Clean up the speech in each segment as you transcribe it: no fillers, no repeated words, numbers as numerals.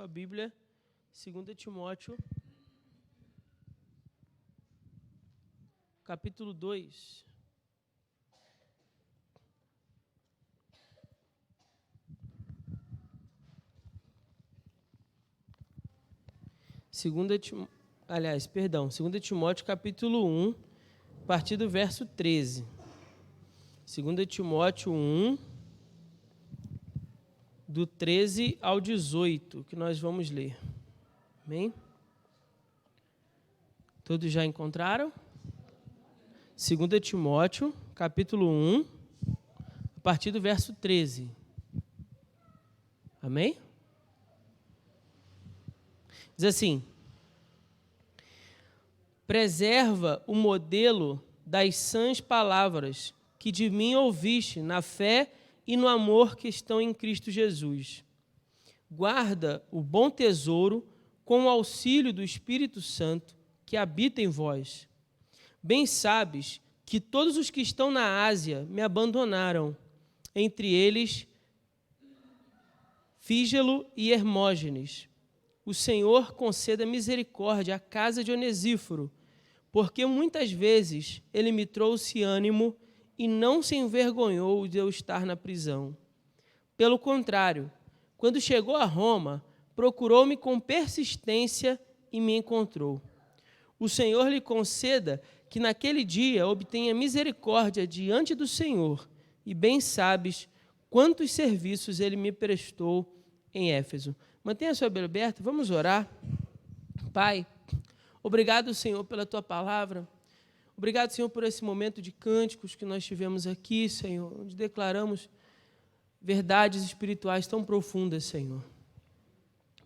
sua Bíblia, 2 Timóteo, capítulo 2. Segunda 2 Timóteo, capítulo 1, a partir do verso 13. 2 Timóteo 1, do 13 ao 18, que nós vamos ler. Amém? Todos já encontraram? 2 Timóteo, capítulo 1, a partir do verso 13. Amém? Diz assim: preserva o modelo das sãs palavras que de mim ouviste na fé e no amor que estão em Cristo Jesus. Guarda o bom tesouro com o auxílio do Espírito Santo que habita em vós. Bem sabes que todos os que estão na Ásia me abandonaram, entre eles Fígelo e Hermógenes. O Senhor conceda misericórdia à casa de Onesíforo, porque muitas vezes ele me trouxe ânimo e não se envergonhou de eu estar na prisão. Pelo contrário, quando chegou a Roma, procurou-me com persistência e me encontrou. O Senhor lhe conceda que naquele dia obtenha misericórdia diante do Senhor, e bem sabes quantos serviços ele me prestou em Éfeso. Mantenha a sua Bíblia aberta, vamos orar. Pai, obrigado, Senhor, pela tua palavra. Obrigado, Senhor, por esse momento de cânticos que nós tivemos aqui, Senhor, onde declaramos verdades espirituais tão profundas, Senhor.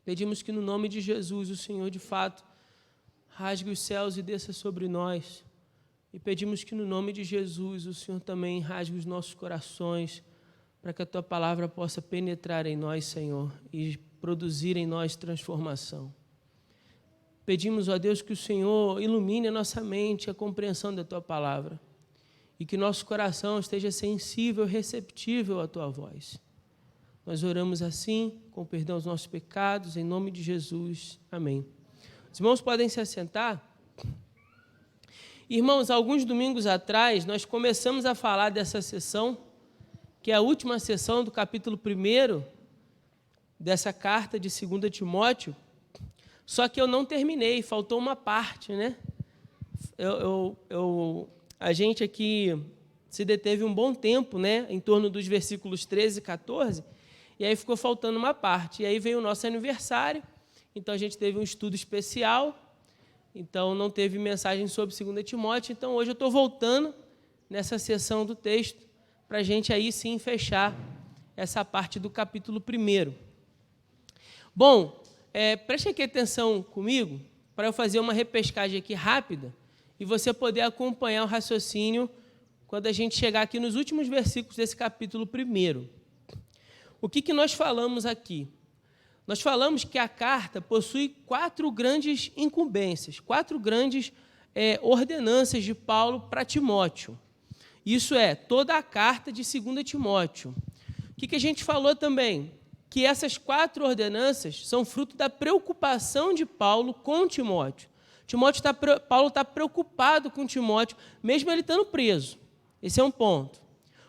Pedimos que no nome de Jesus, o Senhor, de fato, rasgue os céus e desça sobre nós. E pedimos que no nome de Jesus, o Senhor também rasgue os nossos corações, para que a tua palavra possa penetrar em nós, Senhor, e produzir em nós transformação. Pedimos, ó Deus, que o Senhor ilumine a nossa mente, a compreensão da tua palavra, e que nosso coração esteja sensível, receptível à tua voz. Nós oramos assim, com perdão dos nossos pecados, em nome de Jesus. Amém. Os irmãos podem se assentar. Irmãos, alguns domingos atrás, nós começamos a falar dessa sessão, que é a última sessão do capítulo 1 dessa carta de 2 Timóteo, só que eu não terminei, faltou uma parte, né? A gente aqui se deteve um bom tempo, né? Em torno dos versículos 13 e 14, e aí ficou faltando uma parte. E aí veio o nosso aniversário, então a gente teve um estudo especial, então não teve mensagem sobre 2 Timóteo, então hoje eu estou voltando nessa sessão do texto, para a gente aí sim fechar essa parte do capítulo 1. Bom, preste aqui atenção comigo, para eu fazer uma repescagem aqui rápida, e você poder acompanhar o raciocínio quando a gente chegar aqui nos últimos versículos desse capítulo 1. O que nós falamos aqui? Nós falamos que a carta possui 4 grandes incumbências, 4 grandes ordenanças de Paulo para Timóteo. Isso é, toda a carta de 2 Timóteo. O que a gente falou também? Que essas 4 ordenanças são fruto da preocupação de Paulo com Timóteo. Paulo está preocupado com Timóteo, mesmo ele estando preso. Esse é um ponto.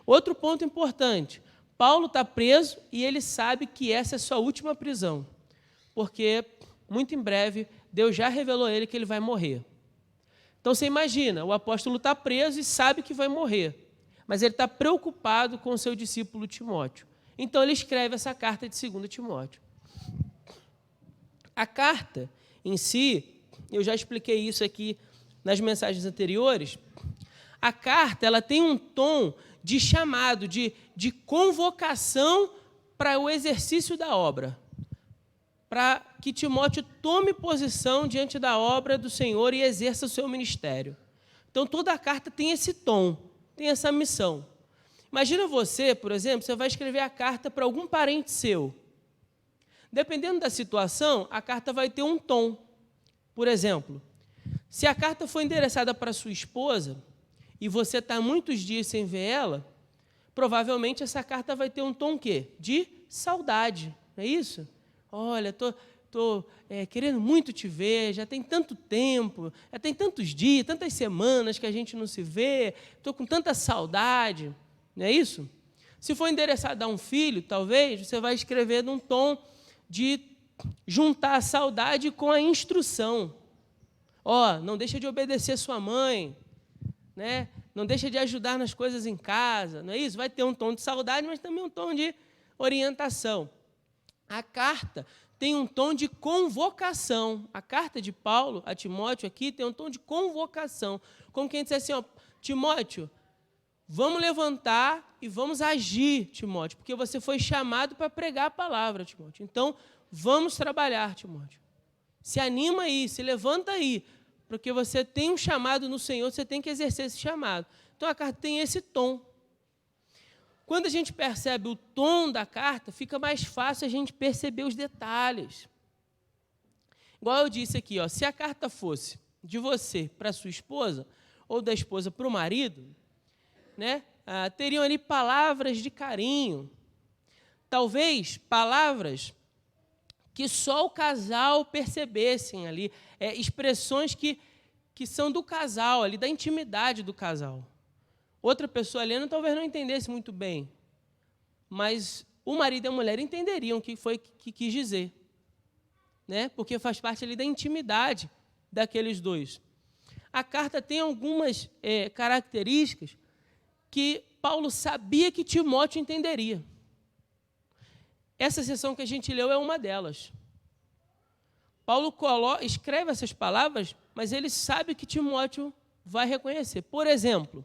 Outro ponto importante, Paulo está preso e ele sabe que essa é a sua última prisão, porque muito em breve Deus já revelou a ele que ele vai morrer. Então você imagina, o apóstolo está preso e sabe que vai morrer, mas ele está preocupado com o seu discípulo Timóteo. Então ele escreve essa carta de 2 Timóteo. A carta em si, eu já expliquei isso aqui nas mensagens anteriores, a carta ela tem um tom de chamado, de convocação para o exercício da obra, para que Timóteo tome posição diante da obra do Senhor e exerça o seu ministério. Então, toda a carta tem esse tom, tem essa missão. Imagina você, por exemplo, você vai escrever a carta para algum parente seu. Dependendo da situação, a carta vai ter um tom. Por exemplo, se a carta for endereçada para sua esposa e você está muitos dias sem ver ela, provavelmente essa carta vai ter um tom o quê? De saudade, não é isso? Olha, estou querendo muito te ver, já tem tanto tempo, já tem tantos dias, tantas semanas que a gente não se vê, estou com tanta saudade, não é isso? Se for endereçado a um filho, talvez, você vai escrever num tom de juntar a saudade com a instrução. Não deixa de obedecer sua mãe, né? Não deixa de ajudar nas coisas em casa, não é isso? Vai ter um tom de saudade, mas também um tom de orientação. A carta tem um tom de convocação. A carta de Paulo a Timóteo aqui tem um tom de convocação. Como quem disser assim, Timóteo, vamos levantar e vamos agir, Timóteo, porque você foi chamado para pregar a palavra, Timóteo. Então, vamos trabalhar, Timóteo. Se anima aí, se levanta aí, porque você tem um chamado no Senhor, você tem que exercer esse chamado. Então, a carta tem esse tom. Quando a gente percebe o tom da carta, fica mais fácil a gente perceber os detalhes. Igual eu disse aqui, se a carta fosse de você para sua esposa, ou da esposa para o marido, né, teriam ali palavras de carinho. Talvez palavras que só o casal percebessem ali, expressões que são do casal, ali, da intimidade do casal. Outra pessoa lendo talvez não entendesse muito bem, mas o marido e a mulher entenderiam o que foi que quis dizer, né? Porque faz parte ali da intimidade daqueles dois. A carta tem algumas características que Paulo sabia que Timóteo entenderia. Essa seção que a gente leu é uma delas. Paulo escreve essas palavras, mas ele sabe que Timóteo vai reconhecer. Por exemplo,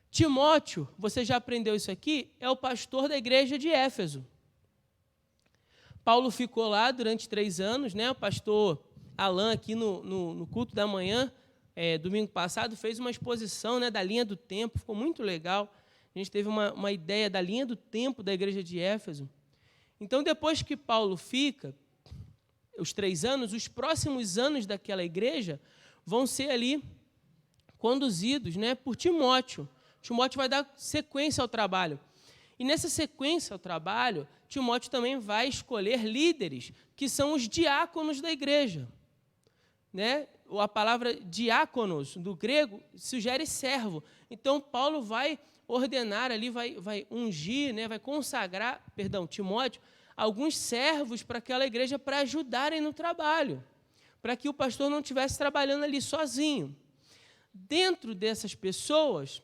Timóteo, você já aprendeu isso aqui, é o pastor da igreja de Éfeso. Paulo ficou lá durante 3 anos, né? O pastor Alain, aqui no culto da manhã, domingo passado, fez uma exposição, né, da linha do tempo, ficou muito legal. A gente teve uma ideia da linha do tempo da igreja de Éfeso. Então, depois que Paulo fica, os 3 anos, os próximos anos daquela igreja vão ser ali conduzidos, né, por Timóteo. Timóteo vai dar sequência ao trabalho. E nessa sequência ao trabalho, Timóteo também vai escolher líderes, que são os diáconos da igreja. Né? A palavra diáconos, do grego, sugere servo. Então, Paulo vai ordenar ali, vai ungir, né, vai consagrar, Timóteo, alguns servos para aquela igreja para ajudarem no trabalho, para que o pastor não estivesse trabalhando ali sozinho. Dentro dessas pessoas,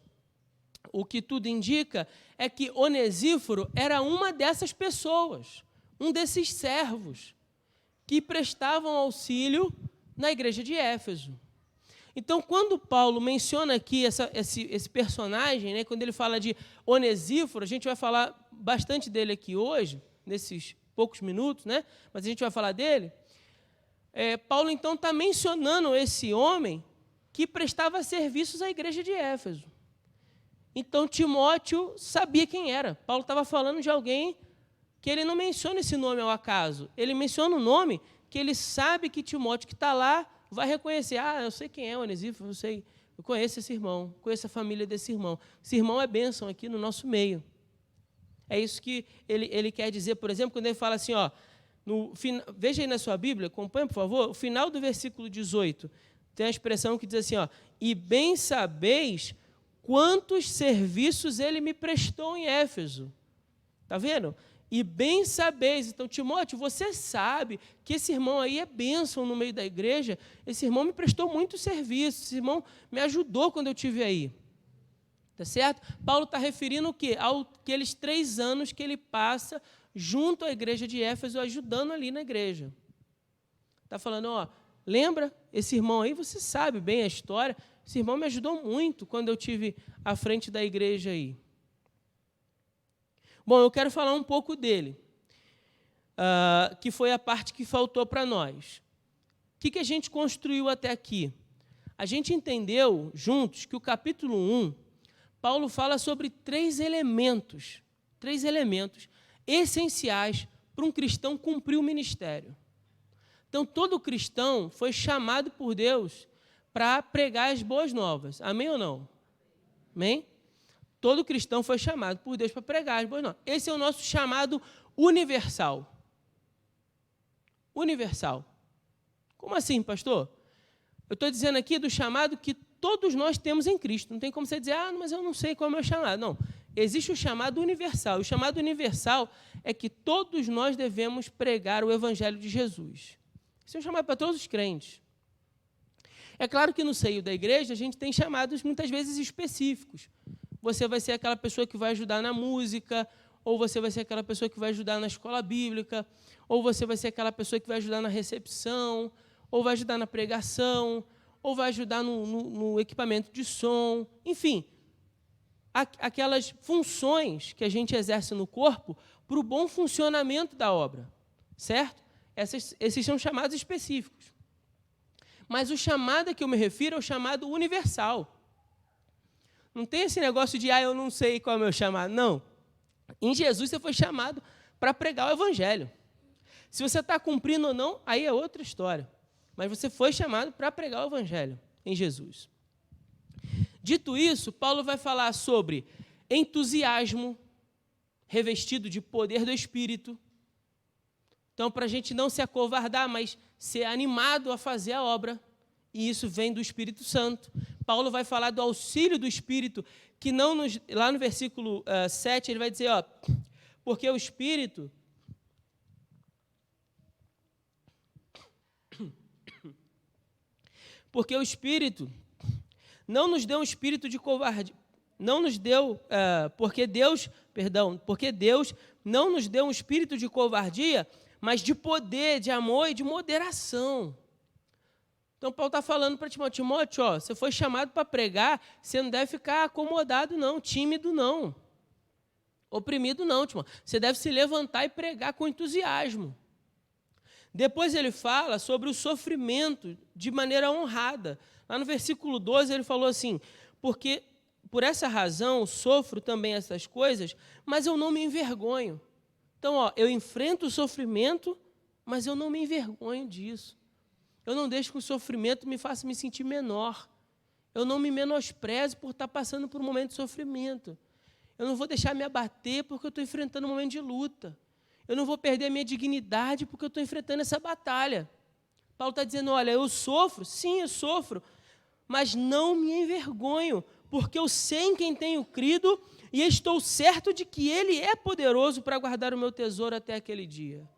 o que tudo indica é que Onesíforo era uma dessas pessoas, um desses servos que prestavam auxílio na igreja de Éfeso. Então, quando Paulo menciona aqui esse personagem, né, quando ele fala de Onesíforo, a gente vai falar bastante dele aqui hoje, nesses poucos minutos, né, mas a gente vai falar dele. Paulo, então, está mencionando esse homem que prestava serviços à igreja de Éfeso. Então, Timóteo sabia quem era. Paulo estava falando de alguém que ele não menciona esse nome ao acaso. Ele menciona um nome que ele sabe que Timóteo, que está lá, vai reconhecer. Eu sei quem é Onesíforo, eu conheço esse irmão, conheço a família desse irmão. Esse irmão é bênção aqui no nosso meio. É isso que ele quer dizer, por exemplo, quando ele fala assim, veja aí na sua Bíblia, acompanha, por favor, o final do versículo 18, tem a expressão que diz assim, e bem sabeis quantos serviços ele me prestou em Éfeso. Está vendo? E bem sabeis. Então, Timóteo, você sabe que esse irmão aí é bênção no meio da igreja. Esse irmão me prestou muito serviço. Esse irmão me ajudou quando eu estive aí. Tá certo? Paulo está referindo o quê? Aqueles 3 anos que ele passa junto à igreja de Éfeso, ajudando ali na igreja. Está falando, lembra? Esse irmão aí, você sabe bem a história. Esse irmão me ajudou muito quando eu estive à frente da igreja aí. Bom, eu quero falar um pouco dele, que foi a parte que faltou para nós. O que a gente construiu até aqui? A gente entendeu juntos que o capítulo 1, Paulo fala sobre 3 elementos essenciais para um cristão cumprir o ministério. Então, todo cristão foi chamado por Deus para pregar as boas novas. Amém ou não? Amém? Todo cristão foi chamado por Deus para pregar as boas novas. Esse é o nosso chamado universal. universal. Como assim, pastor? Eu estou dizendo aqui do chamado que todos nós temos em Cristo. Não tem como você dizer, mas eu não sei qual é o meu chamado. Não, existe o chamado universal. O chamado universal é que todos nós devemos pregar o Evangelho de Jesus. Isso é um chamado para todos os crentes. É claro que no seio da igreja a gente tem chamados muitas vezes específicos. Você vai ser aquela pessoa que vai ajudar na música, ou você vai ser aquela pessoa que vai ajudar na escola bíblica, ou você vai ser aquela pessoa que vai ajudar na recepção, ou vai ajudar na pregação, ou vai ajudar no equipamento de som. Enfim, aquelas funções que a gente exerce no corpo para o bom funcionamento da obra, certo? Esses são chamados específicos. Mas o chamado a que eu me refiro é o chamado universal. Não tem esse negócio de, eu não sei qual é o meu chamado. Não. Em Jesus você foi chamado para pregar o Evangelho. Se você está cumprindo ou não, aí é outra história. Mas você foi chamado para pregar o Evangelho em Jesus. Dito isso, Paulo vai falar sobre entusiasmo revestido de poder do Espírito. Então, para a gente não se acovardar, mas ser animado a fazer a obra, e isso vem do Espírito Santo. Paulo vai falar do auxílio do Espírito, que não lá no versículo 7, ele vai dizer, porque o Espírito não nos deu um espírito de covardia, porque Deus não nos deu um espírito de covardia, mas de poder, de amor e de moderação. Então, Paulo está falando para Timóteo, você foi chamado para pregar, você não deve ficar acomodado não, tímido não, oprimido não, Timóteo. Você deve se levantar e pregar com entusiasmo. Depois ele fala sobre o sofrimento de maneira honrada. Lá no versículo 12 ele falou assim, porque por essa razão sofro também essas coisas, mas eu não me envergonho. Então, eu enfrento o sofrimento, mas eu não me envergonho disso. Eu não deixo que o sofrimento me faça me sentir menor. Eu não me menosprezo por estar passando por um momento de sofrimento. Eu não vou deixar me abater porque eu estou enfrentando um momento de luta. Eu não vou perder a minha dignidade porque eu estou enfrentando essa batalha. Paulo está dizendo, olha, eu sofro, sim, eu sofro, mas não me envergonho, porque eu sei em quem tenho crido e estou certo de que Ele é poderoso para guardar o meu tesouro até aquele dia.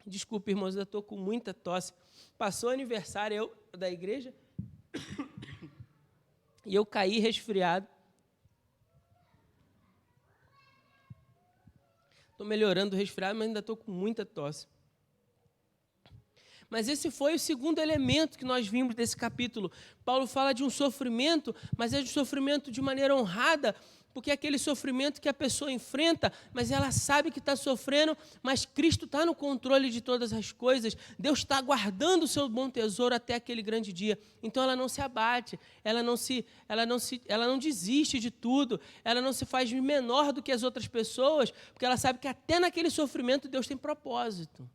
Desculpe, irmãos, eu estou com muita tosse. Passou o aniversário da igreja e eu caí resfriado. Estou melhorando o resfriado, mas ainda estou com muita tosse. Mas esse foi o segundo elemento que nós vimos desse capítulo. Paulo fala de um sofrimento, mas é de um sofrimento de maneira honrada, porque é aquele sofrimento que a pessoa enfrenta, mas ela sabe que está sofrendo, mas Cristo está no controle de todas as coisas, Deus está guardando o seu bom tesouro até aquele grande dia. Então ela não se abate, ela não desiste de tudo, ela não se faz menor do que as outras pessoas, porque ela sabe que até naquele sofrimento Deus tem propósito.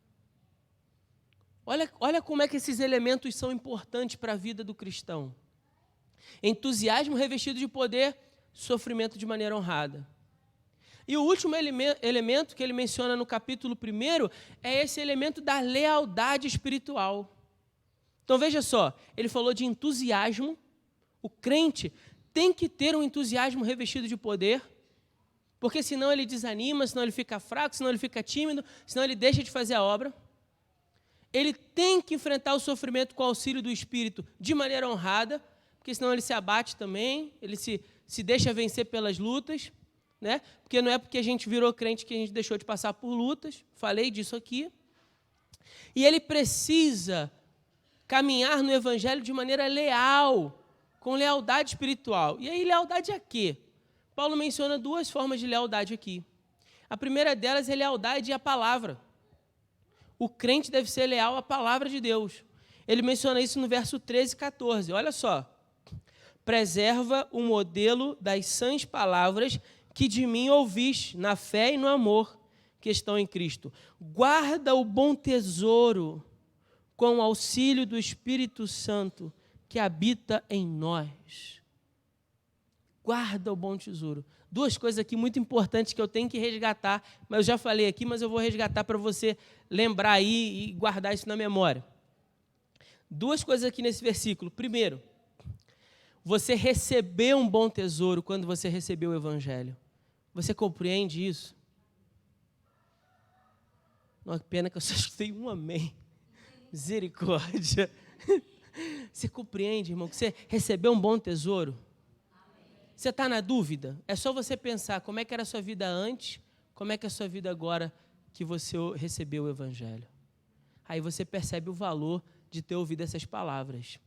Olha como é que esses elementos são importantes para a vida do cristão. Entusiasmo revestido de poder, sofrimento de maneira honrada. E o último elemento que ele menciona no capítulo 1 é esse elemento da lealdade espiritual. Então veja só, ele falou de entusiasmo. O crente tem que ter um entusiasmo revestido de poder, porque senão ele desanima, senão ele fica fraco, senão ele fica tímido, senão ele deixa de fazer a obra. Ele tem que enfrentar o sofrimento com o auxílio do Espírito de maneira honrada, porque senão ele se abate também, ele se deixa vencer pelas lutas, né? Porque não é porque a gente virou crente que a gente deixou de passar por lutas, falei disso aqui. E ele precisa caminhar no Evangelho de maneira leal, com lealdade espiritual. E aí, lealdade a quê? Paulo menciona duas formas de lealdade aqui. A primeira delas é lealdade à palavra. O crente deve ser leal à palavra de Deus. Ele menciona isso no verso 13 e 14. Olha só. Preserva o modelo das sãs palavras que de mim ouviste, na fé e no amor que estão em Cristo. Guarda o bom tesouro com o auxílio do Espírito Santo que habita em nós. guarda o bom tesouro. Duas coisas aqui muito importantes que eu tenho que resgatar, mas eu já falei aqui, mas eu vou resgatar para você lembrar aí e guardar isso na memória. Duas coisas aqui nesse versículo. Primeiro, você recebeu um bom tesouro quando você recebeu o Evangelho. Você compreende isso? Não, que pena que eu só escutei um amém. Misericórdia. Você compreende, irmão, que você recebeu um bom tesouro? Você está na dúvida? É só você pensar como é que era a sua vida antes, como é que é a sua vida agora que você recebeu o Evangelho. Aí você percebe o valor de ter ouvido essas palavras.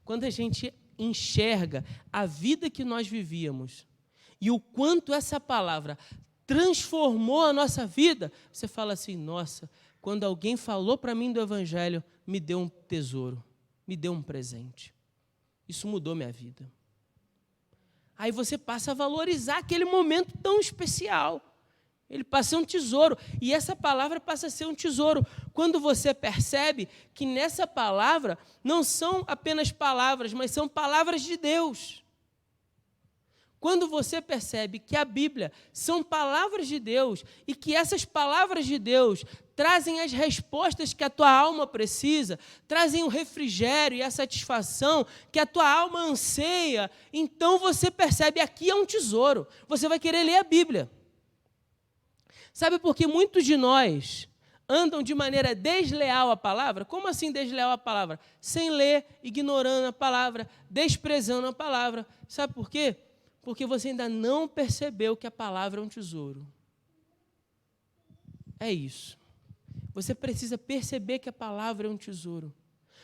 Quando a gente enxerga a vida que nós vivíamos e o quanto essa palavra transformou a nossa vida, você fala assim, nossa, quando alguém falou para mim do Evangelho, me deu um tesouro, me deu um presente. Isso mudou minha vida. Aí você passa a valorizar aquele momento tão especial. Ele passa a ser um tesouro. E essa palavra passa a ser um tesouro. Quando você percebe que nessa palavra não são apenas palavras, mas são palavras de Deus. Quando você percebe que a Bíblia são palavras de Deus e que essas palavras de Deus trazem as respostas que a tua alma precisa, trazem o refrigério e a satisfação que a tua alma anseia, então você percebe, aqui é um tesouro. Você vai querer ler a Bíblia. Sabe por que muitos de nós andam de maneira desleal à palavra? Como assim desleal à palavra? Sem ler, ignorando a palavra, desprezando a palavra. Sabe por quê? Porque você ainda não percebeu que a palavra é um tesouro. É isso. Você precisa perceber que a palavra é um tesouro.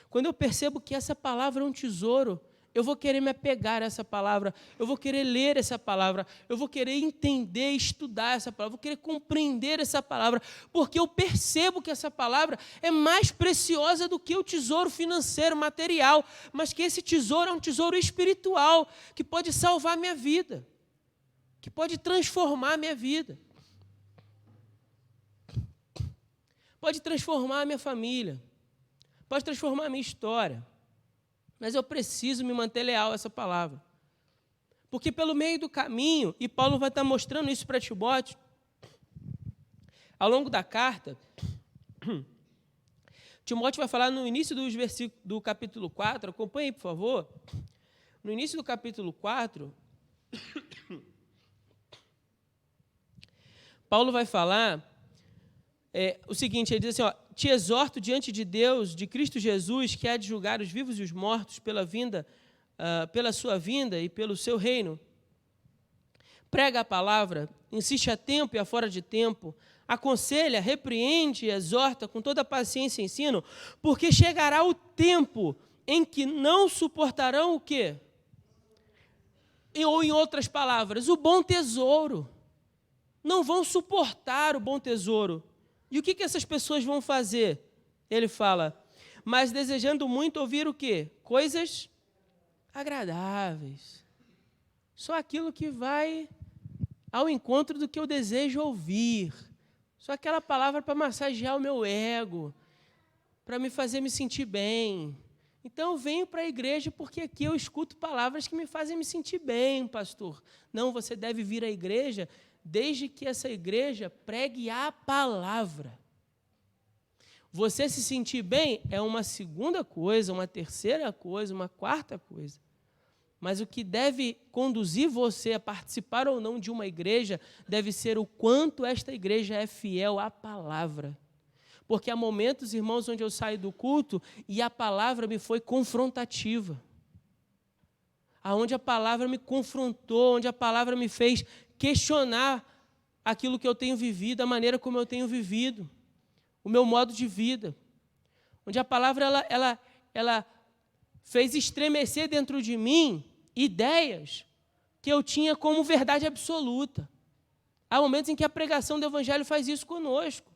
Quando eu percebo que essa palavra é um tesouro, eu vou querer me apegar a essa palavra, eu vou querer ler essa palavra, eu vou querer entender, estudar essa palavra, eu vou querer compreender essa palavra, porque eu percebo que essa palavra é mais preciosa do que o tesouro financeiro, material, mas que esse tesouro é um tesouro espiritual, que pode salvar a minha vida, que pode transformar a minha vida, pode transformar a minha família, pode transformar a minha história. Mas eu preciso me manter leal a essa palavra. Porque pelo meio do caminho, e Paulo vai estar mostrando isso para Timóteo, ao longo da carta, Timóteo vai falar no início dos versículos do capítulo 4, acompanhe aí, por favor. No início do capítulo 4, Paulo vai falar o seguinte, ele diz assim, ó, te exorto diante de Deus, de Cristo Jesus, que há de julgar os vivos e os mortos pela sua vinda e pelo seu reino. Prega a palavra, insiste a tempo e a fora de tempo, aconselha, repreende e exorta com toda paciência e ensino, porque chegará o tempo em que não suportarão o quê? Ou em outras palavras, o bom tesouro. Não vão suportar o bom tesouro. E o que essas pessoas vão fazer? Ele fala, mas desejando muito ouvir o quê? Coisas agradáveis. Só aquilo que vai ao encontro do que eu desejo ouvir. Só aquela palavra para massagear o meu ego, para me fazer me sentir bem. Então eu venho para a igreja porque aqui eu escuto palavras que me fazem me sentir bem, pastor. Não, você deve vir à igreja desde que essa igreja pregue a palavra. Você se sentir bem é uma segunda coisa, uma terceira coisa, uma quarta coisa. Mas o que deve conduzir você a participar ou não de uma igreja deve ser o quanto esta igreja é fiel à palavra. Porque há momentos, irmãos, onde eu saio do culto e a palavra me foi confrontativa. Aonde a palavra me confrontou, onde a palavra me fez questionar aquilo que eu tenho vivido, a maneira como eu tenho vivido, o meu modo de vida. Onde a palavra ela fez estremecer dentro de mim ideias que eu tinha como verdade absoluta. Há momentos em que a pregação do Evangelho faz isso conosco.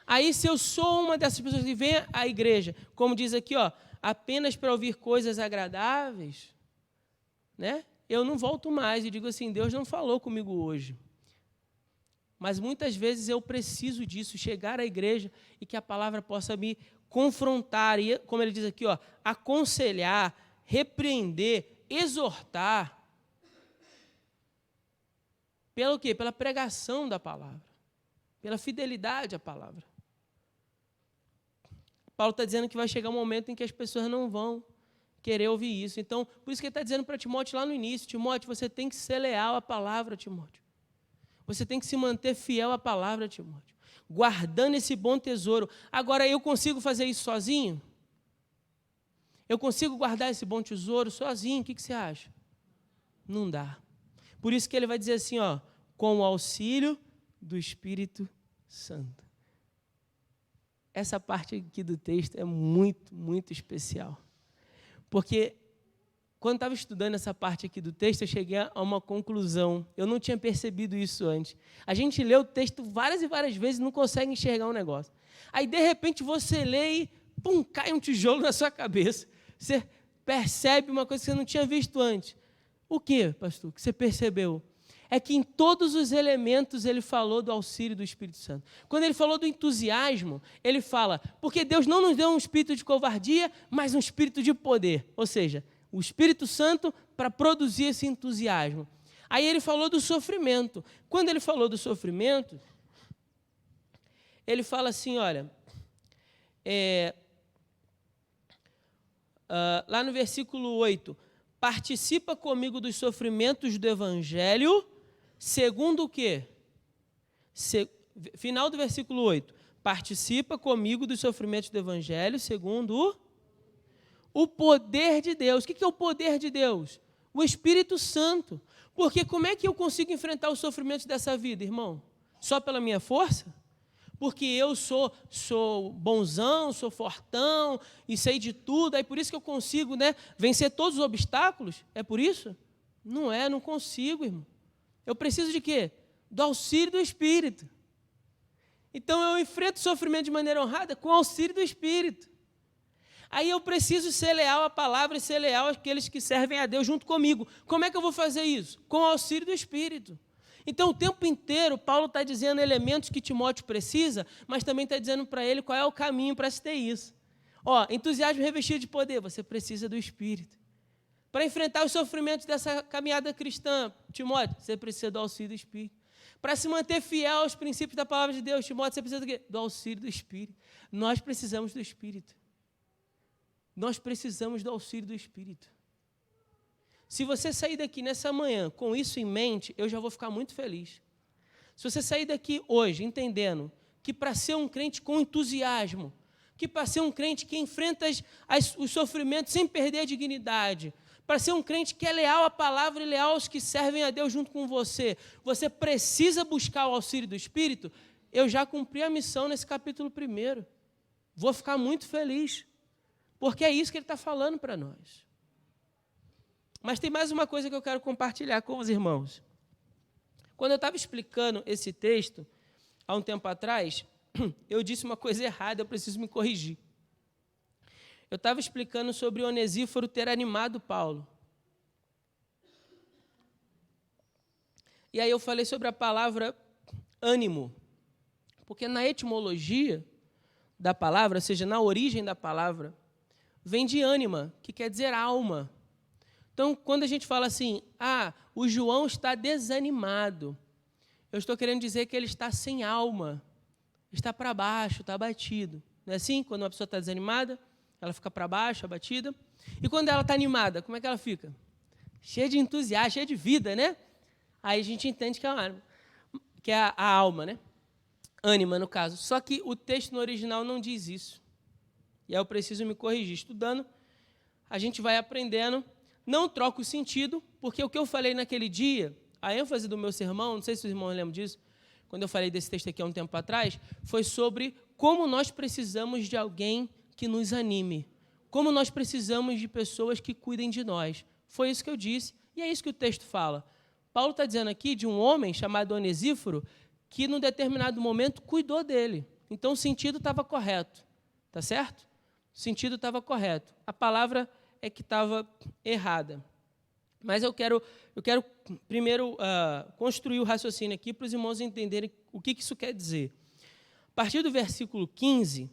Aí, se eu sou uma dessas pessoas que vem à igreja, como diz aqui, ó, apenas para ouvir coisas agradáveis, né? Eu não volto mais e digo assim, Deus não falou comigo hoje. Mas muitas vezes eu preciso disso, chegar à igreja e que a palavra possa me confrontar, e como ele diz aqui, ó, aconselhar, repreender, exortar pelo quê? Pela pregação da palavra, pela fidelidade à palavra. Paulo está dizendo que vai chegar um momento em que as pessoas não vão querer ouvir isso. Então, por isso que ele está dizendo para Timóteo lá no início, Timóteo, você tem que ser leal à palavra, Timóteo. Você tem que se manter fiel à palavra, Timóteo, guardando esse bom tesouro. Agora, eu consigo fazer isso sozinho? Eu consigo guardar esse bom tesouro sozinho? O que você acha? Não dá. Por isso que ele vai dizer assim, ó, com o auxílio do Espírito Santo. Essa parte aqui do texto é muito, muito especial. Porque quando estava estudando essa parte aqui do texto, eu cheguei a uma conclusão. Eu não tinha percebido isso antes. A gente lê o texto várias e várias vezes e não consegue enxergar um negócio. Aí, de repente, você lê e, pum, cai um tijolo na sua cabeça. Você percebe uma coisa que você não tinha visto antes. O quê, pastor, que você percebeu? É que em todos os elementos ele falou do auxílio do Espírito Santo. Quando ele falou do entusiasmo, ele fala, porque Deus não nos deu um espírito de covardia, mas um espírito de poder. Ou seja, o Espírito Santo para produzir esse entusiasmo. Aí ele falou do sofrimento. Quando ele falou do sofrimento, ele fala assim, olha, lá no versículo 8, participa comigo dos sofrimentos do Evangelho, segundo o quê? Final do versículo 8. Participa comigo dos sofrimentos do Evangelho, segundo o poder de Deus. O que é o poder de Deus? O Espírito Santo. Porque como é que eu consigo enfrentar os sofrimentos dessa vida, irmão? Só pela minha força? Porque eu sou bonzão, sou fortão e sei de tudo, aí por isso que eu consigo, vencer todos os obstáculos? É por isso? Não é, não consigo, irmão. Eu preciso de quê? Do auxílio do Espírito. Então eu enfrento o sofrimento de maneira honrada com o auxílio do Espírito. Aí eu preciso ser leal à palavra e ser leal àqueles que servem a Deus junto comigo. Como é que eu vou fazer isso? Com o auxílio do Espírito. Então, o tempo inteiro, Paulo está dizendo elementos que Timóteo precisa, mas também está dizendo para ele qual é o caminho para se ter isso. Entusiasmo revestido de poder, você precisa do Espírito. Para enfrentar os sofrimentos dessa caminhada cristã, Timóteo, você precisa do auxílio do Espírito. Para se manter fiel aos princípios da palavra de Deus, Timóteo, você precisa do quê? Do auxílio do Espírito. Nós precisamos do Espírito. Nós precisamos do auxílio do Espírito. Se você sair daqui nessa manhã com isso em mente, eu já vou ficar muito feliz. Se você sair daqui hoje entendendo que para ser um crente com entusiasmo, que para ser um crente que enfrenta os sofrimentos sem perder a dignidade, para ser um crente que é leal à palavra e leal aos que servem a Deus junto com você, você precisa buscar o auxílio do Espírito, eu já cumpri a missão nesse capítulo 1. Vou ficar muito feliz, porque é isso que ele está falando para nós. Mas tem mais uma coisa que eu quero compartilhar com os irmãos. Quando eu estava explicando esse texto, há um tempo atrás, eu disse uma coisa errada, eu preciso me corrigir. Eu estava explicando sobre Onesíforo ter animado Paulo. E aí eu falei sobre a palavra ânimo. Porque na etimologia da palavra, ou seja, na origem da palavra, vem de ânima, que quer dizer alma. Então, quando a gente fala assim, o João está desanimado, eu estou querendo dizer que ele está sem alma, está para baixo, está abatido. Não é assim? Quando uma pessoa está desanimada, ela fica para baixo, abatida. E quando ela está animada, como é que ela fica? Cheia de entusiasmo, cheia de vida, né? Aí a gente entende que é a alma, né? Ânima, no caso. Só que o texto no original não diz isso. E aí eu preciso me corrigir. Estudando, a gente vai aprendendo. Não troco o sentido, porque o que eu falei naquele dia, a ênfase do meu sermão, não sei se os irmãos lembram disso, quando eu falei desse texto aqui há um tempo atrás, foi sobre como nós precisamos de alguém que nos anime, como nós precisamos de pessoas que cuidem de nós. Foi isso que eu disse, e é isso que o texto fala. Paulo está dizendo aqui de um homem chamado Onesíforo, que, num determinado momento, cuidou dele. Então, o sentido estava correto, tá certo? O sentido estava correto. A palavra é que estava errada. Mas eu quero primeiro construir o raciocínio aqui para os irmãos entenderem o que isso quer dizer. A partir do versículo 15,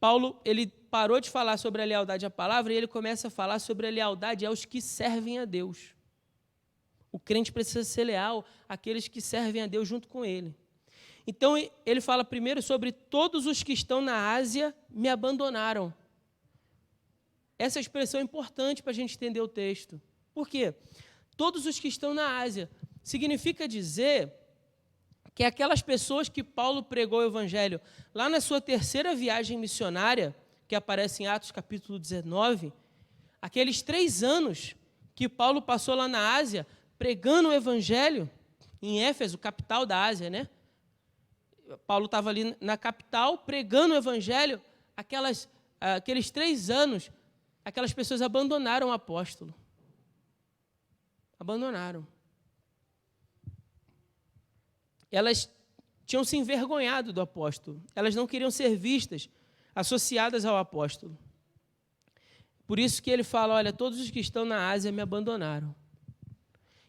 Paulo, ele parou de falar sobre a lealdade à palavra e ele começa a falar sobre a lealdade aos que servem a Deus. O crente precisa ser leal àqueles que servem a Deus junto com ele. Então, ele fala primeiro sobre todos os que estão na Ásia me abandonaram. Essa expressão é importante para a gente entender o texto. Por quê? Todos os que estão na Ásia. Significa dizer que aquelas pessoas que Paulo pregou o evangelho lá na sua terceira viagem missionária, que aparece em Atos capítulo 19, aqueles 3 anos que Paulo passou lá na Ásia, pregando o evangelho, em Éfeso, capital da Ásia, né? Paulo estava ali na capital, pregando o evangelho, aqueles 3 anos, aquelas pessoas abandonaram o apóstolo. Abandonaram. Elas tinham se envergonhado do apóstolo. Elas não queriam ser vistas, associadas ao apóstolo. Por isso que ele fala, olha, todos os que estão na Ásia me abandonaram.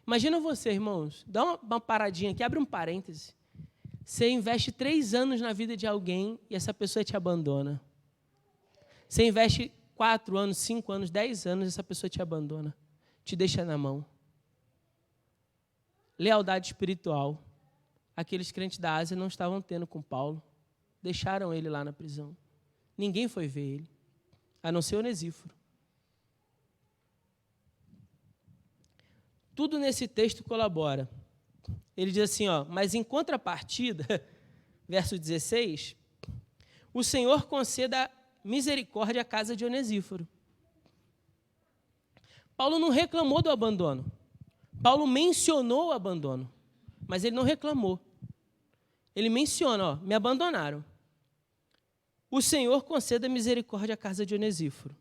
Imagina você, irmãos, dá uma paradinha aqui, abre um parêntese. Você investe 3 anos na vida de alguém e essa pessoa te abandona. Você investe 4 anos, 5 anos, 10 anos e essa pessoa te abandona. Te deixa na mão. Lealdade espiritual. Aqueles crentes da Ásia não estavam tendo com Paulo. Deixaram ele lá na prisão. Ninguém foi ver ele, a não ser Onesíforo. Tudo nesse texto colabora. Ele diz assim, mas em contrapartida, verso 16, o Senhor conceda misericórdia à casa de Onesíforo. Paulo não reclamou do abandono. Paulo mencionou o abandono, mas ele não reclamou. Ele menciona, me abandonaram. O Senhor conceda misericórdia à casa de Onesíforo,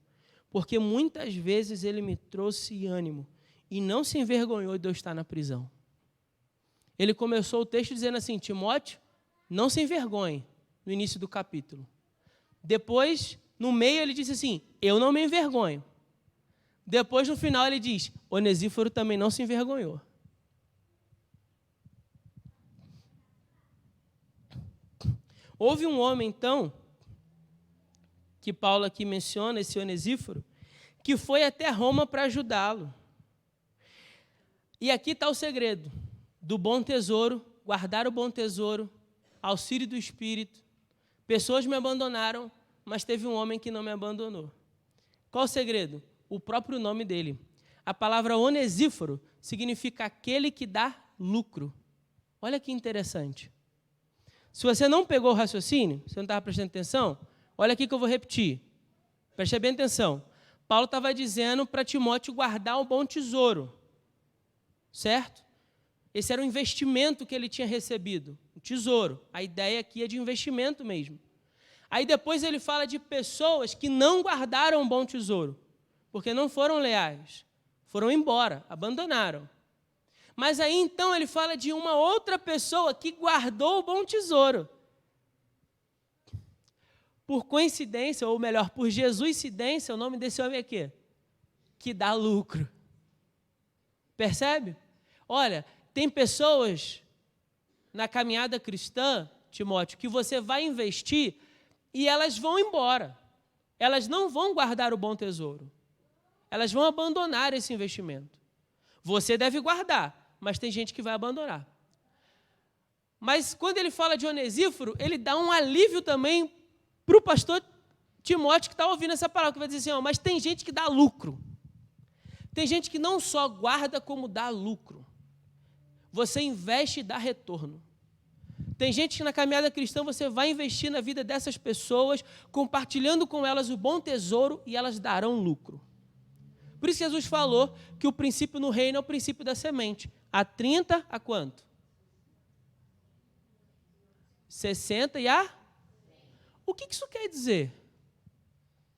porque muitas vezes ele me trouxe ânimo e não se envergonhou de eu estar na prisão. Ele começou o texto dizendo assim, Timóteo, não se envergonhe, no início do capítulo. Depois, no meio, ele disse assim, eu não me envergonho. Depois, no final, ele diz, Onesíforo também não se envergonhou. Houve um homem, então, que Paulo aqui menciona, esse Onesíforo, que foi até Roma para ajudá-lo. E aqui está o segredo do bom tesouro, guardar o bom tesouro, auxílio do Espírito. Pessoas me abandonaram, mas teve um homem que não me abandonou. Qual o segredo? O próprio nome dele. A palavra Onesíforo significa aquele que dá lucro. Olha que interessante. Se você não pegou o raciocínio, você não estava prestando atenção, olha aqui que eu vou repetir. Preste bem atenção. Paulo estava dizendo para Timóteo guardar o bom tesouro. Certo? Esse era o investimento que ele tinha recebido, o tesouro. A ideia aqui é de investimento mesmo. Aí depois ele fala de pessoas que não guardaram um bom tesouro, porque não foram leais, foram embora, abandonaram. Mas aí então ele fala de uma outra pessoa que guardou o bom tesouro. Por coincidência, ou melhor, por Jesuscidência, o nome desse homem é quê? Que dá lucro. Percebe? Olha, tem pessoas na caminhada cristã, Timóteo, que você vai investir e elas vão embora. Elas não vão guardar o bom tesouro. Elas vão abandonar esse investimento. Você deve guardar, mas tem gente que vai abandonar. Mas quando ele fala de Onesíforo, ele dá um alívio também para o pastor Timóteo que está ouvindo essa palavra, que vai dizer assim, mas tem gente que dá lucro. Tem gente que não só guarda, como dá lucro. Você investe e dá retorno. Tem gente que na caminhada cristã você vai investir na vida dessas pessoas, compartilhando com elas o bom tesouro e elas darão lucro. Por isso Jesus falou que o princípio no reino é o princípio da semente. A 30, a quanto? 60 e a? O que isso quer dizer?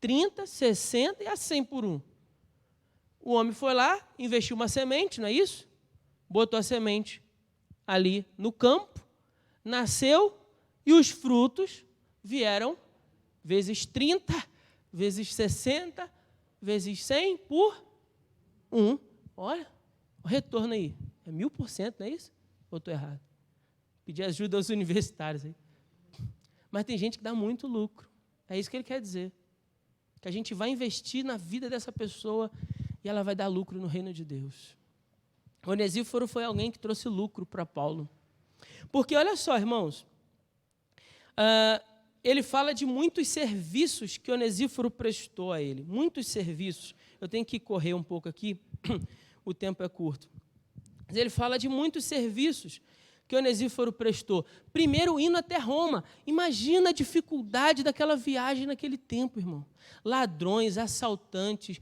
30, 60 e a 100 por 1. O homem foi lá, investiu uma semente, não é isso? Botou a semente ali no campo, nasceu e os frutos vieram vezes 30, vezes 60, vezes 100 por 1. Olha, o retorno aí. É 1000%, não é isso? Ou estou errado? Pedir ajuda aos universitários aí. Mas tem gente que dá muito lucro. É isso que ele quer dizer. Que a gente vai investir na vida dessa pessoa e ela vai dar lucro no reino de Deus. Onesíforo foi alguém que trouxe lucro para Paulo. Porque, olha só, irmãos, ele fala de muitos serviços que Onesíforo prestou a ele. Muitos serviços. Eu tenho que correr um pouco aqui, o tempo é curto. Mas ele fala de muitos serviços que Onesíforo prestou. Primeiro, indo até Roma. Imagina a dificuldade daquela viagem naquele tempo, irmão. Ladrões, assaltantes,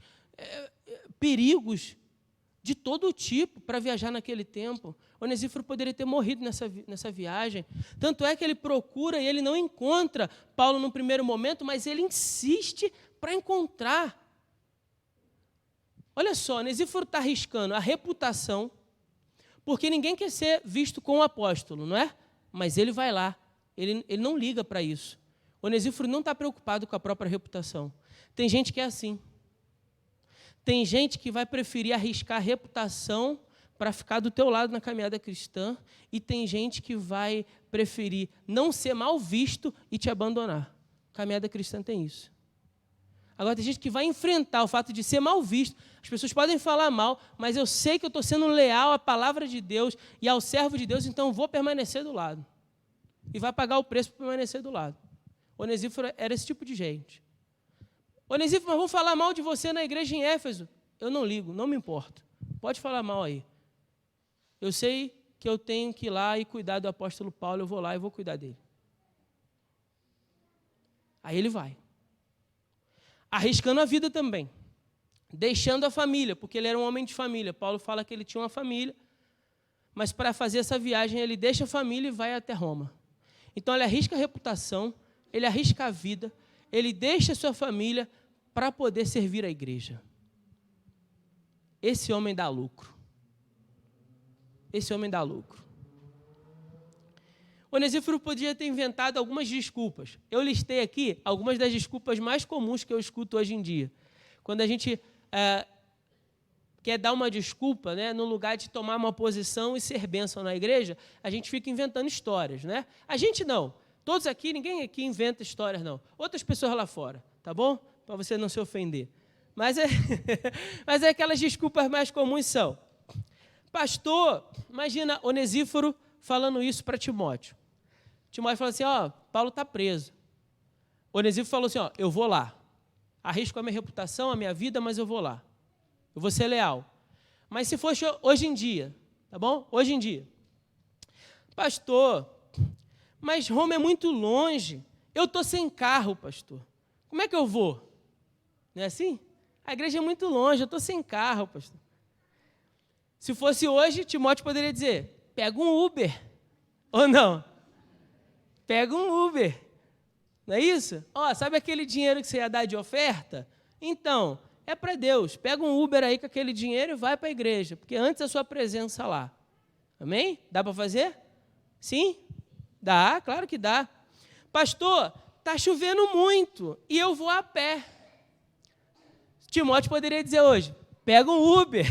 perigos de todo tipo para viajar naquele tempo. Onesíforo poderia ter morrido nessa viagem. Tanto é que ele procura e ele não encontra Paulo no primeiro momento, mas ele insiste para encontrar. Olha só, Onesíforo está arriscando a reputação, porque ninguém quer ser visto como apóstolo, não é? Mas ele vai lá, ele não liga para isso. Onesíforo não está preocupado com a própria reputação. Tem gente que é assim. Tem gente que vai preferir arriscar a reputação para ficar do teu lado na caminhada cristã, e tem gente que vai preferir não ser mal visto e te abandonar. Caminhada cristã tem isso. Agora, tem gente que vai enfrentar o fato de ser mal visto. As pessoas podem falar mal, mas eu sei que eu estou sendo leal à palavra de Deus e ao servo de Deus, então eu vou permanecer do lado. E vai pagar o preço para permanecer do lado. Onesíforo era esse tipo de gente. Onesíforo, mas vou falar mal de você na igreja em Éfeso. Eu não ligo, não me importo. Pode falar mal aí. Eu sei que eu tenho que ir lá e cuidar do apóstolo Paulo, eu vou lá e vou cuidar dele. Aí ele vai. Arriscando a vida também. Deixando a família, porque ele era um homem de família. Paulo fala que ele tinha uma família, mas para fazer essa viagem ele deixa a família e vai até Roma. Então ele arrisca a reputação, ele arrisca a vida, ele deixa a sua família para poder servir a igreja. Esse homem dá lucro. Esse homem dá lucro. Onesíforo podia ter inventado algumas desculpas. Eu listei aqui algumas das desculpas mais comuns que eu escuto hoje em dia. Quando a gente quer dar uma desculpa, né, no lugar de tomar uma posição e ser bênção na igreja, a gente fica inventando histórias, né? A gente não. Todos aqui, ninguém aqui inventa histórias, não. Outras pessoas lá fora, tá bom? Para você não se ofender. Mas aquelas desculpas mais comuns são: pastor, imagina Onesíforo falando isso para Timóteo. Timóteo falou assim, Paulo está preso. Onesíforo falou assim, eu vou lá. Arrisco a minha reputação, a minha vida, mas eu vou lá. Eu vou ser leal. Mas se fosse hoje em dia, tá bom? Hoje em dia. Pastor, mas Roma é muito longe. Eu estou sem carro, pastor. Como é que eu vou? Não é assim? A igreja é muito longe, eu estou sem carro, pastor. Se fosse hoje, Timóteo poderia dizer, pega um Uber. Ou não? Pega um Uber. Não é isso? Sabe aquele dinheiro que você ia dar de oferta? Então, é para Deus. Pega um Uber aí com aquele dinheiro e vai para a igreja, porque antes a sua presença lá. Amém? Dá para fazer? Sim? Dá, claro que dá. Pastor, está chovendo muito e eu vou a pé. Timóteo poderia dizer hoje, pega um Uber.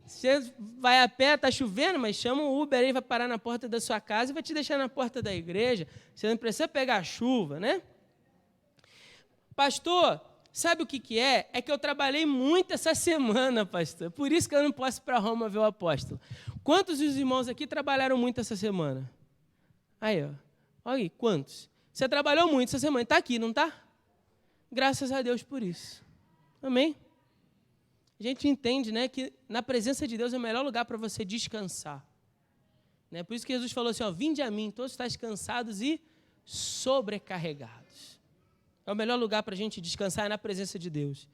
Você vai a pé, está chovendo, mas chama um Uber aí, vai parar na porta da sua casa e vai te deixar na porta da igreja. Você não precisa pegar a chuva, né? Pastor, sabe o que é? É que eu trabalhei muito essa semana, pastor. Por isso que eu não posso ir para Roma ver o apóstolo. Quantos dos irmãos aqui trabalharam muito essa semana? Aí, olha aí, quantos? Você trabalhou muito essa semana, está aqui, não está? Graças a Deus por isso. Amém? A gente entende, né, que na presença de Deus é o melhor lugar para você descansar. Né? Por isso que Jesus falou assim, vinde a mim, todos estáis cansados e sobrecarregados. É o melhor lugar para a gente descansar, é na presença de Deus.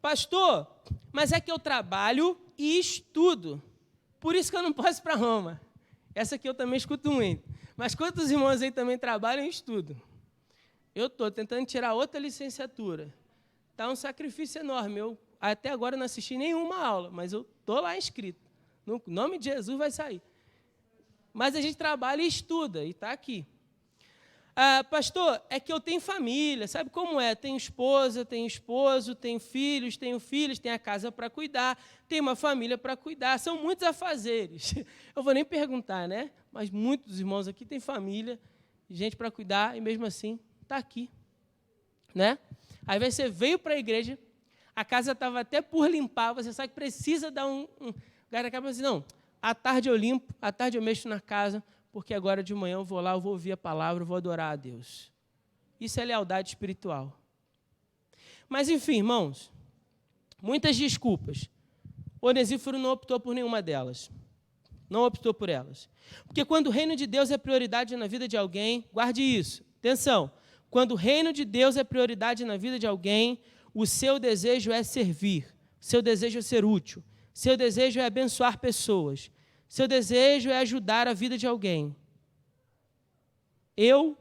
Pastor, mas é que eu trabalho e estudo. Por isso que eu não posso ir para Roma. Essa aqui eu também escuto muito. Mas quantos irmãos aí também trabalham e estudam? Eu estou tentando tirar outra licenciatura. Está um sacrifício enorme. Eu até agora não assisti nenhuma aula, mas eu estou lá inscrito. No nome de Jesus vai sair. Mas a gente trabalha e estuda, e está aqui. Pastor, é que eu tenho família, sabe como é? Tenho esposa, tenho esposo, tenho filhos, tenho a casa para cuidar, tenho uma família para cuidar, são muitos afazeres. Eu vou nem perguntar, né? Mas muitos irmãos aqui têm família, gente para cuidar, e mesmo assim está aqui. né? Aí você veio para a igreja, a casa estava até por limpar, você sabe que precisa dar um lugar na casa, assim, não, à tarde eu limpo, à tarde eu mexo na casa, porque agora de manhã eu vou lá, eu vou ouvir a palavra, eu vou adorar a Deus. Isso é lealdade espiritual. Mas, enfim, irmãos, muitas desculpas. Onesíforo não optou por nenhuma delas. Não optou por elas. Porque quando o reino de Deus é prioridade na vida de alguém, guarde isso, atenção, quando o reino de Deus é prioridade na vida de alguém, o seu desejo é servir, o seu desejo é ser útil, o seu desejo é abençoar pessoas, o seu desejo é ajudar a vida de alguém. Eu,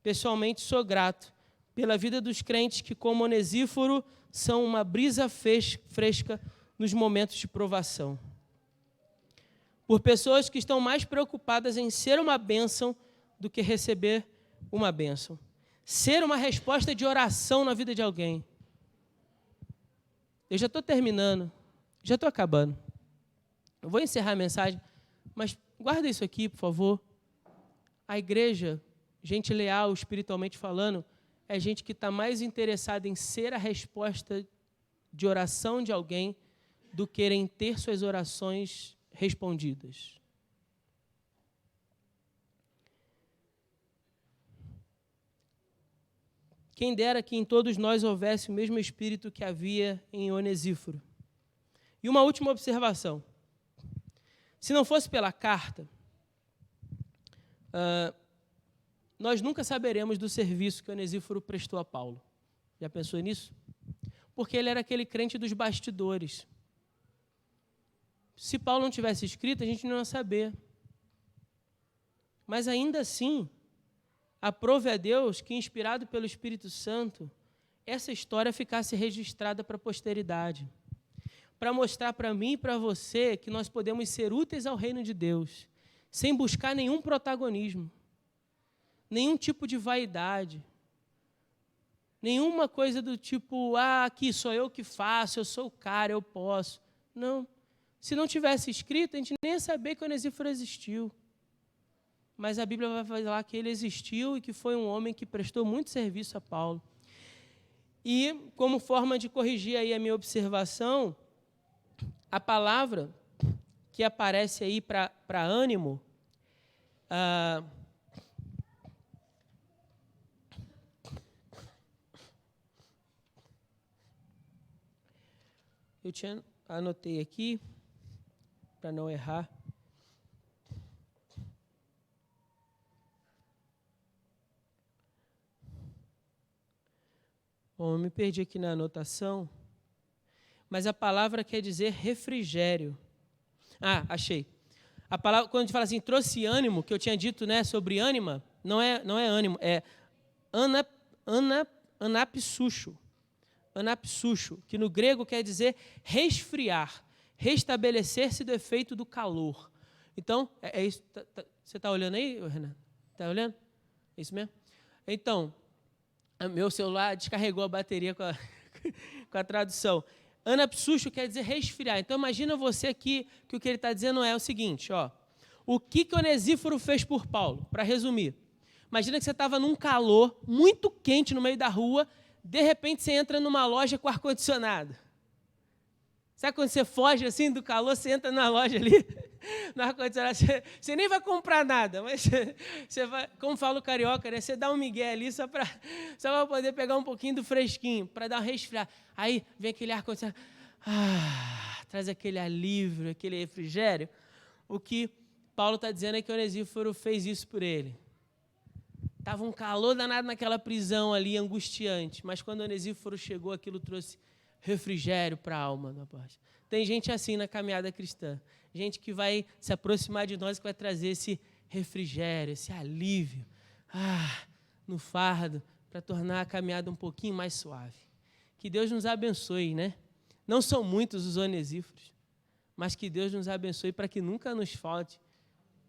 pessoalmente, sou grato pela vida dos crentes que, como Onesíforo, são uma brisa fresca nos momentos de provação. Por pessoas que estão mais preocupadas em ser uma bênção do que receber uma bênção. Ser uma resposta de oração na vida de alguém. Eu já estou terminando, já estou acabando. Eu vou encerrar a mensagem, mas guarda isso aqui, por favor. A igreja, gente leal, espiritualmente falando, é gente que está mais interessada em ser a resposta de oração de alguém do que em ter suas orações respondidas. Quem dera que em todos nós houvesse o mesmo espírito que havia em Onesíforo. E uma última observação. Se não fosse pela carta, nós nunca saberemos do serviço que Onesíforo prestou a Paulo. Já pensou nisso? Porque ele era aquele crente dos bastidores. Se Paulo não tivesse escrito, a gente não ia saber. Mas ainda assim, aprove a Deus que, inspirado pelo Espírito Santo, essa história ficasse registrada para a posteridade, para mostrar para mim e para você que nós podemos ser úteis ao reino de Deus, sem buscar nenhum protagonismo, nenhum tipo de vaidade, nenhuma coisa do tipo, aqui sou eu que faço, eu sou o cara, eu posso. Não. Se não tivesse escrito, a gente nem ia saber que Onesíforo existiu. Mas a Bíblia vai falar que ele existiu e que foi um homem que prestou muito serviço a Paulo. E, como forma de corrigir aí a minha observação, a palavra que aparece aí para ânimo, eu anotei aqui, para não errar. Bom, eu me perdi aqui na anotação, mas a palavra quer dizer refrigério. Achei. A palavra, quando a gente fala assim, trouxe ânimo, que eu tinha dito, né, sobre ânima, não é ânimo, é anapsucho. Anapsucho, que no grego quer dizer resfriar, restabelecer-se do efeito do calor. Então, é isso. Você está olhando aí, Renan? Está olhando? É isso mesmo? Então, meu celular descarregou a bateria com a tradução. Anapsucho quer dizer resfriar. Então, imagina você aqui que o que ele está dizendo é o seguinte, ó. O que Onesíforo fez por Paulo? Para resumir. Imagina que você estava num calor muito quente no meio da rua, de repente você entra numa loja com ar-condicionado. Sabe quando você foge assim do calor, você entra na loja ali, no ar-condicionado, você nem vai comprar nada, mas você vai, como fala o carioca, né, você dá um migué ali só para poder pegar um pouquinho do fresquinho, para dar um resfriar. Aí vem aquele ar-condicionado, traz aquele alívio, aquele refrigério. O que Paulo está dizendo é que Onesíforo fez isso por ele. Estava um calor danado naquela prisão ali, angustiante, mas quando Onesíforo chegou, aquilo trouxe refrigério para a alma. Tem gente assim na caminhada cristã, gente que vai se aproximar de nós, que vai trazer esse refrigério, esse alívio, no fardo, para tornar a caminhada um pouquinho mais suave. Que Deus nos abençoe, né? Não são muitos os Onesíforos, mas que Deus nos abençoe para que nunca nos falte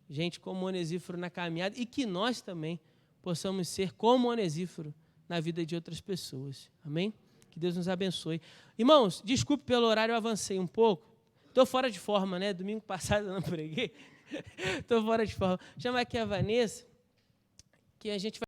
gente como Onesíforo na caminhada e que nós também possamos ser como Onesíforo na vida de outras pessoas. Amém? Que Deus nos abençoe. Irmãos, desculpe pelo horário, eu avancei um pouco. Estou fora de forma, né? Domingo passado eu não preguei. Estou fora de forma. Chama aqui a Vanessa, que a gente vai